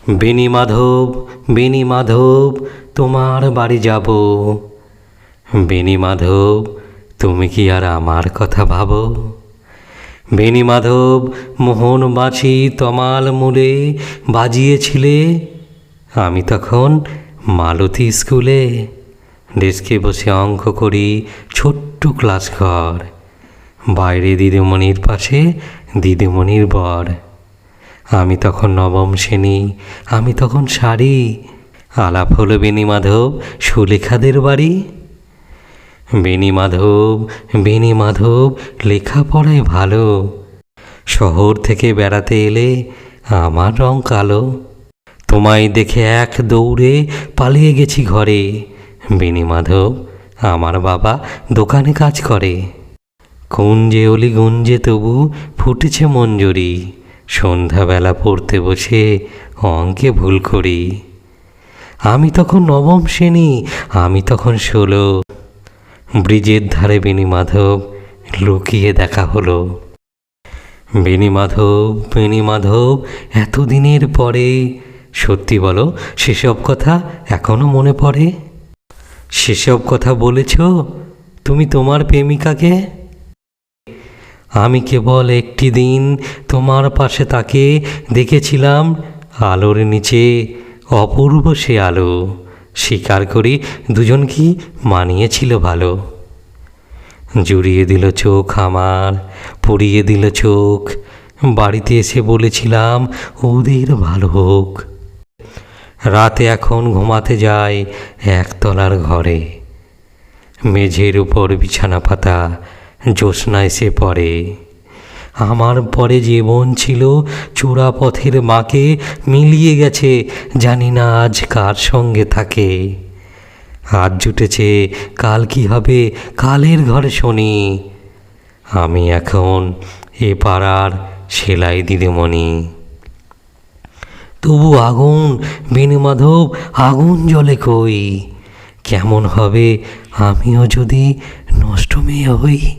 বেণী মাধব, বেণী মাধব, তোমার বাড়ি যাব। বেণী মাধব, তুমি কি আর আমার কথা ভাবো? বেণী মাধব, মোহন বাঁশি তমাল মূলে বাজিয়েছিলে, আমি তখন মালতী স্কুলে ডেস্কে বসে অঙ্ক করি, ছোট্ট ক্লাস ঘর। বাইরে দিদিমণির পাশে দিদিমণির বর। আমি তখন নবম শ্রেণী, আমি তখন শাড়ি। আলাপ হলো বেণী মাধব সুলেখাদের বাড়ি। বেণী মাধব, বেণী মাধব, লেখাপড়ায় ভালো। শহর থেকে বেড়াতে এলে আমার রং কালো। তোমায় দেখে এক দৌড়ে পালিয়ে গেছি ঘরে। বেণী মাধব, আমার বাবা দোকানে কাজ করে। কুঞ্জে অলি গুঞ্জে তবু ফুটেছে মঞ্জরি। সন্ধ্যাবেলা পড়তে বসে অঙ্কে ভুল করি। আমি তখন নবম শ্রেণী, আমি তখন 16। ব্রিজের ধারে বেণী মাধব লুকিয়ে দেখা হলো। বেণী মাধব, বেণী মাধব, এতদিনের পরে সত্যি বলো, সেসব কথা এখনো মনে পড়ে? সেসব কথা বলেছ তুমি তোমার প্রেমিকাকে? আমি কেবল একটি দিন তোমার পাশে তাকে দেখেছিলাম, আলোর নিচে অপূর্ব সে আলো। স্বীকার করি দুজন কি মানিয়েছিল ভালো। জুড়িয়ে দিল চোখ আমার, পড়িয়ে দিল চোখ। বাড়িতে এসে বলেছিলাম ওদের ভালো হোক। রাতে এখন ঘুমাতে যায় একতলার ঘরে। মেঝের উপর বিছানা পাতা, জ্যোৎস্না এসে পড়ে। আমার পরে জীবন ছিল চোরা পথের মাকে মিলিয়ে গেছে, জানি না আজ কার সঙ্গে থাকে। আজ জুটেছে, কাল কি হবে কালের ঘরে শুনি। আমি এখন এ পাড়ার সেলাই দিদিমণি। তবু আগুন, বেণী মাধব, আগুন জ্বলে কই। কেমন হবে আমিও যদি নষ্ট মেয়ে হই।